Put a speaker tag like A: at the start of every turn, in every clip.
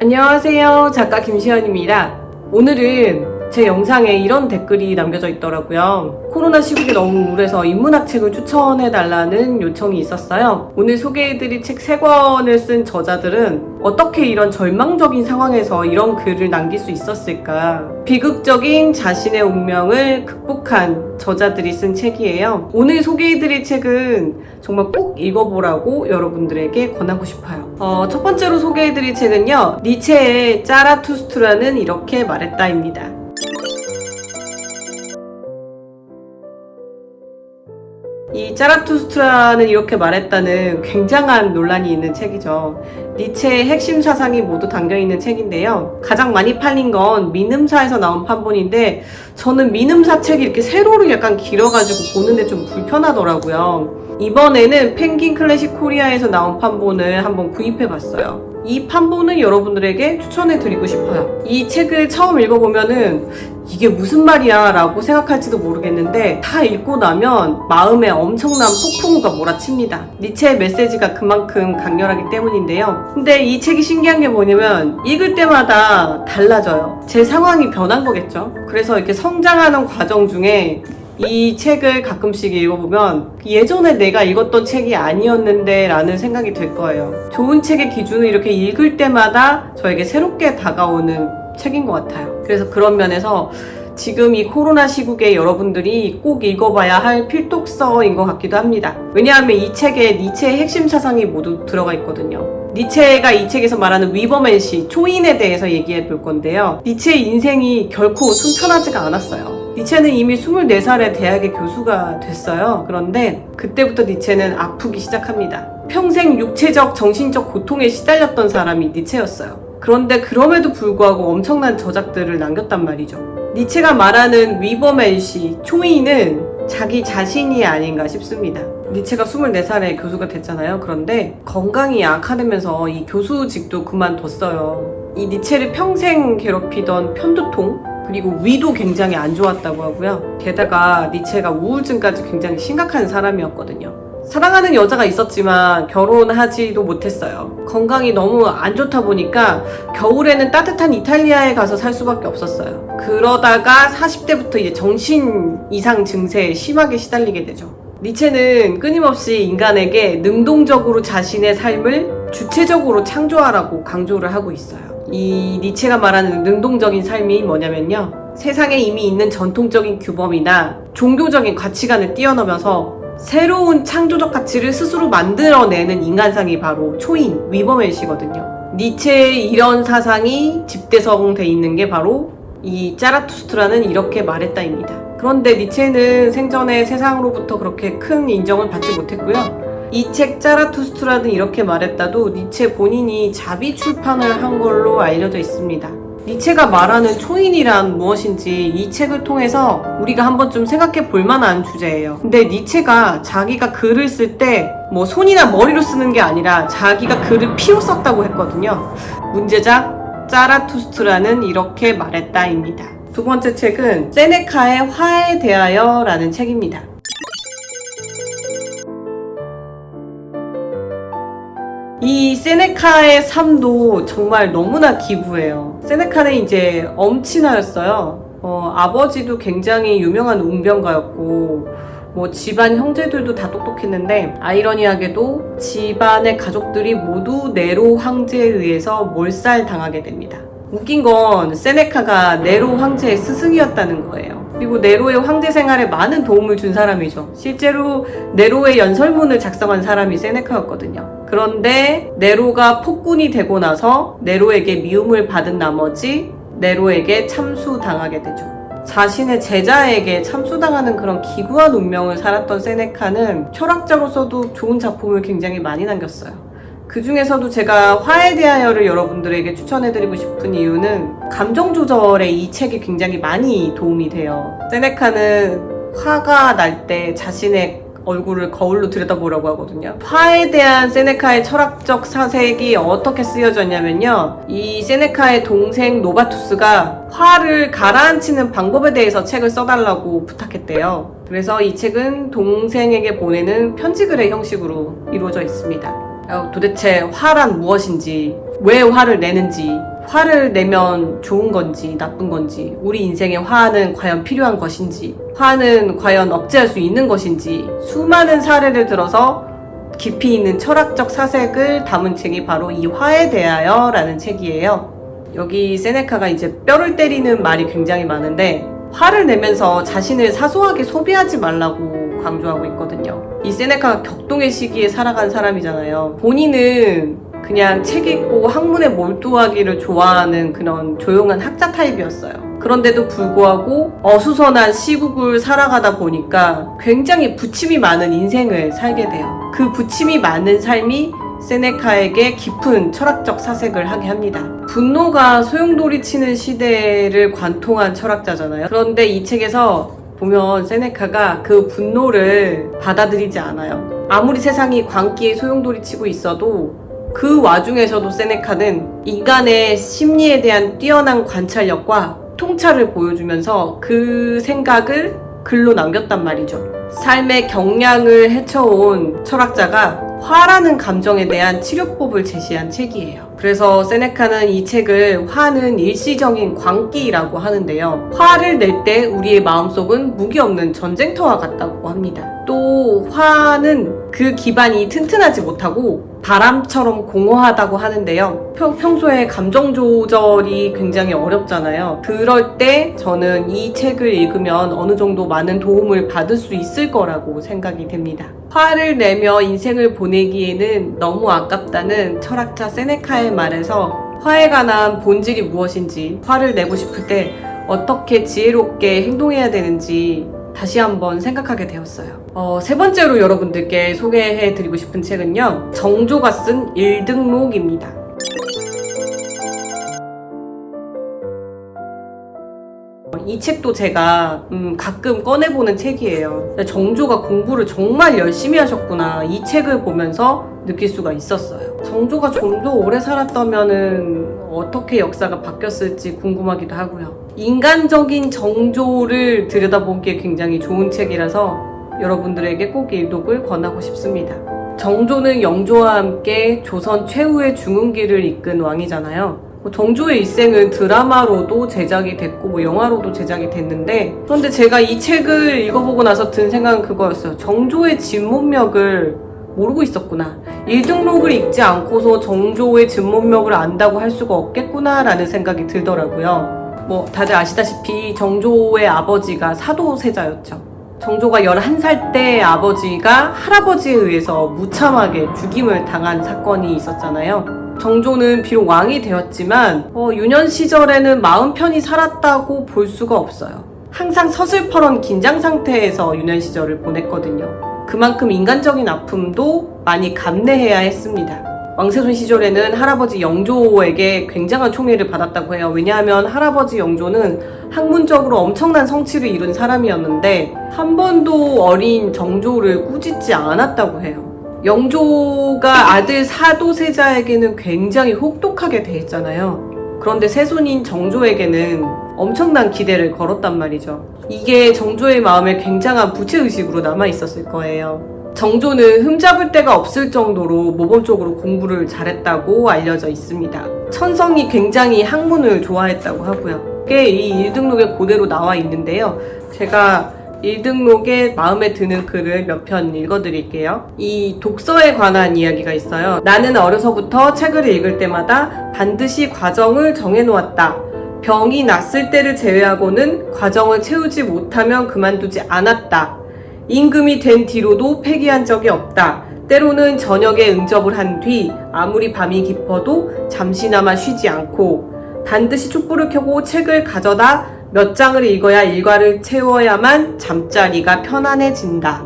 A: 안녕하세요. 작가 김시연입니다. 오늘은 제 영상에 이런 댓글이 남겨져 있더라고요. 코로나 시국에 너무 우울해서 인문학책을 추천해달라는 요청이 있었어요. 오늘 소개해드릴 책 3권을 쓴 저자들은 어떻게 이런 절망적인 상황에서 이런 글을 남길 수 있었을까? 비극적인 자신의 운명을 극복한 저자들이 쓴 책이에요. 오늘 소개해드릴 책은 정말 꼭 읽어보라고 여러분들에게 권하고 싶어요. 첫 번째로 소개해드릴 책은요, 니체의 짜라투스트라는 이렇게 말했다입니다. 이 짜라투스트라는 이렇게 말했다는 굉장한 논란이 있는 책이죠. 니체의 핵심 사상이 모두 담겨있는 책인데요. 가장 많이 팔린 건 민음사에서 나온 판본인데 저는 민음사 책이 이렇게 세로로 약간 길어가지고 보는데 좀 불편하더라고요. 이번에는 펭귄 클래식 코리아에서 나온 판본을 한번 구입해봤어요. 이 판본을 여러분들에게 추천해드리고 싶어요. 이 책을 처음 읽어보면은 이게 무슨 말이야 라고 생각할지도 모르겠는데 다 읽고 나면 마음에 엄청난 폭풍우가 몰아칩니다. 니체의 메시지가 그만큼 강렬하기 때문인데요. 근데 이 책이 신기한 게 뭐냐면 읽을 때마다 달라져요. 제 상황이 변한 거겠죠. 그래서 이렇게 성장하는 과정 중에 이 책을 가끔씩 읽어보면 예전에 내가 읽었던 책이 아니었는데 라는 생각이 들 거예요. 좋은 책의 기준은 이렇게 읽을 때마다 저에게 새롭게 다가오는 책인 것 같아요. 그래서 그런 면에서 지금 이 코로나 시국에 여러분들이 꼭 읽어봐야 할 필독서인 것 같기도 합니다. 왜냐하면 이 책에 니체의 핵심 사상이 모두 들어가 있거든요. 니체가 이 책에서 말하는 위버맨시, 초인에 대해서 얘기해 볼 건데요. 니체의 인생이 결코 순탄하지가 않았어요. 니체는 이미 24살에 대학의 교수가 됐어요. 그런데 그때부터 니체는 아프기 시작합니다. 평생 육체적, 정신적 고통에 시달렸던 사람이 니체였어요. 그런데 그럼에도 불구하고 엄청난 저작들을 남겼단 말이죠. 니체가 말하는 위버맨시, 초인은 자기 자신이 아닌가 싶습니다. 니체가 24살에 교수가 됐잖아요. 그런데 건강이 악화되면서 이 교수직도 그만뒀어요. 이 니체를 평생 괴롭히던 편두통, 그리고 위도 굉장히 안 좋았다고 하고요. 게다가 니체가 우울증까지 굉장히 심각한 사람이었거든요. 사랑하는 여자가 있었지만 결혼하지도 못했어요. 건강이 너무 안 좋다 보니까 겨울에는 따뜻한 이탈리아에 가서 살 수밖에 없었어요. 그러다가 40대부터 이제 정신 이상 증세에 심하게 시달리게 되죠. 니체는 끊임없이 인간에게 능동적으로 자신의 삶을 주체적으로 창조하라고 강조를 하고 있어요. 이 니체가 말하는 능동적인 삶이 뭐냐면요, 세상에 이미 있는 전통적인 규범이나 종교적인 가치관을 뛰어넘어서 새로운 창조적 가치를 스스로 만들어내는 인간상이 바로 초인, 위버맨시거든요. 니체의 이런 사상이 집대성돼 있는 게 바로 이 짜라투스트라는 이렇게 말했다입니다. 그런데 니체는 생전에 세상으로부터 그렇게 큰 인정을 받지 못했고요. 이 책 짜라투스트라는 이렇게 말했다도 니체 본인이 자비 출판을 한 걸로 알려져 있습니다. 니체가 말하는 초인이란 무엇인지 이 책을 통해서 우리가 한 번쯤 생각해 볼 만한 주제예요. 근데 니체가 자기가 글을 쓸 때 뭐 손이나 머리로 쓰는 게 아니라 자기가 글을 피로 썼다고 했거든요. 문제작 짜라투스트라는 이렇게 말했다입니다. 두 번째 책은 세네카의 화에 대하여 라는 책입니다. 이 세네카의 삶도 정말 너무나 기구해요. 세네카는 이제 엄친아였어요. 아버지도 굉장히 유명한 웅변가였고 집안 형제들도 다 똑똑했는데 아이러니하게도 집안의 가족들이 모두 네로 황제에 의해서 몰살당하게 됩니다. 웃긴 건 세네카가 네로 황제의 스승이었다는 거예요. 그리고 네로의 황제 생활에 많은 도움을 준 사람이죠. 실제로 네로의 연설문을 작성한 사람이 세네카였거든요. 그런데 네로가 폭군이 되고 나서 네로에게 미움을 받은 나머지 네로에게 참수당하게 되죠. 자신의 제자에게 참수당하는 그런 기구한 운명을 살았던 세네카는 철학자로서도 좋은 작품을 굉장히 많이 남겼어요. 그 중에서도 제가 화에 대하여를 여러분들에게 추천해드리고 싶은 이유는 감정 조절에 이 책이 굉장히 많이 도움이 돼요. 세네카는 화가 날 때 자신의 얼굴을 거울로 들여다보라고 하거든요. 화에 대한 세네카의 철학적 사색이 어떻게 쓰여졌냐면요, 이 세네카의 동생 노바투스가 화를 가라앉히는 방법에 대해서 책을 써달라고 부탁했대요. 그래서 이 책은 동생에게 보내는 편지글의 형식으로 이루어져 있습니다. 도대체 화란 무엇인지, 왜 화를 내는지, 화를 내면 좋은 건지 나쁜 건지, 우리 인생에 화는 과연 필요한 것인지, 화는 과연 억제할 수 있는 것인지, 수많은 사례를 들어서 깊이 있는 철학적 사색을 담은 책이 바로 이 화에 대하여 라는 책이에요. 여기 세네카가 이제 뼈를 때리는 말이 굉장히 많은데, 화를 내면서 자신을 사소하게 소비하지 말라고 강조하고 있거든요. 이 세네카가 격동의 시기에 살아간 사람이잖아요. 본인은 그냥 책 읽고 학문에 몰두하기를 좋아하는 그런 조용한 학자 타입이었어요. 그런데도 불구하고 어수선한 시국을 살아가다 보니까 굉장히 부침이 많은 인생을 살게 돼요. 그 부침이 많은 삶이 세네카에게 깊은 철학적 사색을 하게 합니다. 분노가 소용돌이치는 시대를 관통한 철학자잖아요. 그런데 이 책에서 보면 세네카가 그 분노를 받아들이지 않아요. 아무리 세상이 광기에 소용돌이치고 있어도 그 와중에서도 세네카는 인간의 심리에 대한 뛰어난 관찰력과 통찰을 보여주면서 그 생각을 글로 남겼단 말이죠. 삶의 경량을 헤쳐온 철학자가 화라는 감정에 대한 치료법을 제시한 책이에요. 그래서 세네카는 이 책을 화는 일시적인 광기라고 하는데요. 화를 낼 때 우리의 마음속은 무기 없는 전쟁터와 같다고 합니다. 또 화는 그 기반이 튼튼하지 못하고 바람처럼 공허하다고 하는데요. 평소에 감정 조절이 굉장히 어렵잖아요. 그럴 때 저는 이 책을 읽으면 어느 정도 많은 도움을 받을 수 있을 거라고 생각이 됩니다. 화를 내며 인생을 보내기에는 너무 아깝다는 철학자 세네카의 말에서 화에 관한 본질이 무엇인지, 화를 내고 싶을 때 어떻게 지혜롭게 행동해야 되는지 다시 한번 생각하게 되었어요. 세 번째로 여러분들께 소개해드리고 싶은 책은요, 정조가 쓴 일등록입니다. 이 책도 제가 가끔 꺼내보는 책이에요. 정조가 공부를 정말 열심히 하셨구나, 이 책을 보면서 느낄 수가 있었어요. 정조가 좀 더 오래 살았다면은 어떻게 역사가 바뀌었을지 궁금하기도 하고요. 인간적인 정조를 들여다보기에 굉장히 좋은 책이라서 여러분들에게 꼭 일독을 권하고 싶습니다. 정조는 영조와 함께 조선 최후의 중흥기를 이끈 왕이잖아요. 정조의 일생은 드라마로도 제작이 됐고 영화로도 제작이 됐는데, 그런데 제가 이 책을 읽어보고 나서 든 생각은 그거였어요. 정조의 진문맥을 모르고 있었구나. 일등록을 읽지 않고서 정조의 진문맥을 안다고 할 수가 없겠구나 라는 생각이 들더라고요. 다들 아시다시피 정조의 아버지가 사도세자였죠. 정조가 11살 때 아버지가 할아버지에 의해서 무참하게 죽임을 당한 사건이 있었잖아요. 정조는 비록 왕이 되었지만 유년 시절에는 마음 편히 살았다고 볼 수가 없어요. 항상 서슬퍼런 긴장 상태에서 유년 시절을 보냈거든요. 그만큼 인간적인 아픔도 많이 감내해야 했습니다. 왕세손 시절에는 할아버지 영조에게 굉장한 총애를 받았다고 해요. 왜냐하면 할아버지 영조는 학문적으로 엄청난 성취를 이룬 사람이었는데 한 번도 어린 정조를 꾸짖지 않았다고 해요. 영조가 아들 사도세자에게는 굉장히 혹독하게 대했잖아요. 그런데 세손인 정조에게는 엄청난 기대를 걸었단 말이죠. 이게 정조의 마음에 굉장한 부채의식으로 남아있었을 거예요. 정조는 흠잡을 데가 없을 정도로 모범적으로 공부를 잘했다고 알려져 있습니다. 천성이 굉장히 학문을 좋아했다고 하고요. 꽤 이 일등록에 그대로 나와 있는데요. 제가 일등록에 마음에 드는 글을 몇 편 읽어드릴게요. 이 독서에 관한 이야기가 있어요. 나는 어려서부터 책을 읽을 때마다 반드시 과정을 정해놓았다. 병이 났을 때를 제외하고는 과정을 채우지 못하면 그만두지 않았다. 임금이 된 뒤로도 폐기한 적이 없다. 때로는 저녁에 응접을 한 뒤 아무리 밤이 깊어도 잠시나마 쉬지 않고 반드시 촛불을 켜고 책을 가져다 몇 장을 읽어야 일과를 채워야만 잠자리가 편안해진다.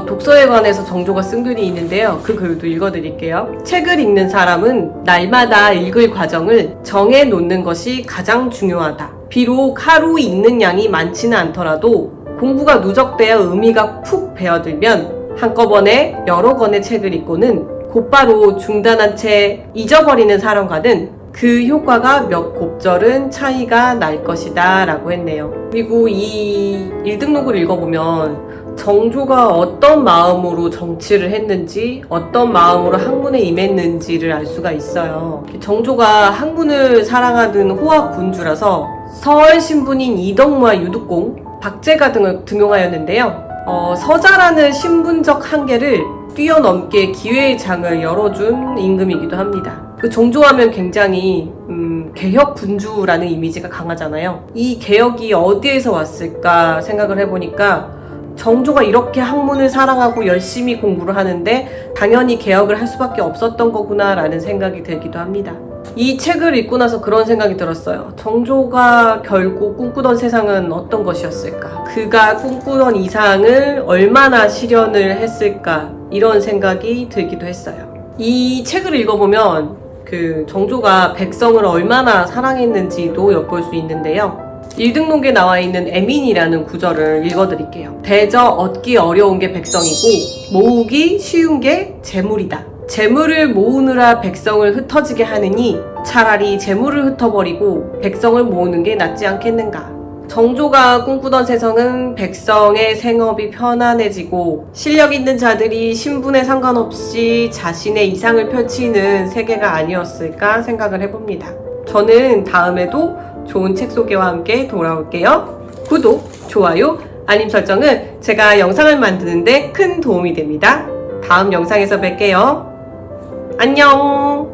A: 독서에 관해서 정조가 쓴 글이 있는데요. 그 글도 읽어드릴게요. 책을 읽는 사람은 날마다 읽을 과정을 정해놓는 것이 가장 중요하다. 비록 하루 읽는 양이 많지는 않더라도 공부가 누적되어 의미가 푹 배어들면 한꺼번에 여러 권의 책을 읽고는 곧바로 중단한 채 잊어버리는 사람과는 그 효과가 몇 곱절은 차이가 날 것이다 라고 했네요. 그리고 이 일등록을 읽어보면 정조가 어떤 마음으로 정치를 했는지, 어떤 마음으로 학문에 임했는지를 알 수가 있어요. 정조가 학문을 사랑하는 호학군주라서 서울 신분인 이덕무와 유득공, 박제가 등을 등용하였는데요. 서자라는 신분적 한계를 뛰어넘게 기회의 장을 열어준 임금이기도 합니다. 그 정조하면 굉장히 개혁 군주라는 이미지가 강하잖아요. 이 개혁이 어디에서 왔을까 생각을 해보니까 정조가 이렇게 학문을 사랑하고 열심히 공부를 하는데 당연히 개혁을 할 수밖에 없었던 거구나 라는 생각이 들기도 합니다. 이 책을 읽고 나서 그런 생각이 들었어요. 정조가 결국 꿈꾸던 세상은 어떤 것이었을까? 그가 꿈꾸던 이상을 얼마나 실현을 했을까? 이런 생각이 들기도 했어요. 이 책을 읽어보면 정조가 백성을 얼마나 사랑했는지도 엿볼 수 있는데요. 일등록에 나와 있는 애민이라는 구절을 읽어드릴게요. 대저 얻기 어려운 게 백성이고 모으기 쉬운 게 재물이다. 재물을 모으느라 백성을 흩어지게 하느니 차라리 재물을 흩어버리고 백성을 모으는 게 낫지 않겠는가. 정조가 꿈꾸던 세상은 백성의 생업이 편안해지고 실력 있는 자들이 신분에 상관없이 자신의 이상을 펼치는 세계가 아니었을까 생각을 해봅니다. 저는 다음에도 좋은 책 소개와 함께 돌아올게요. 구독, 좋아요, 알림 설정은 제가 영상을 만드는데 큰 도움이 됩니다. 다음 영상에서 뵐게요. 안녕!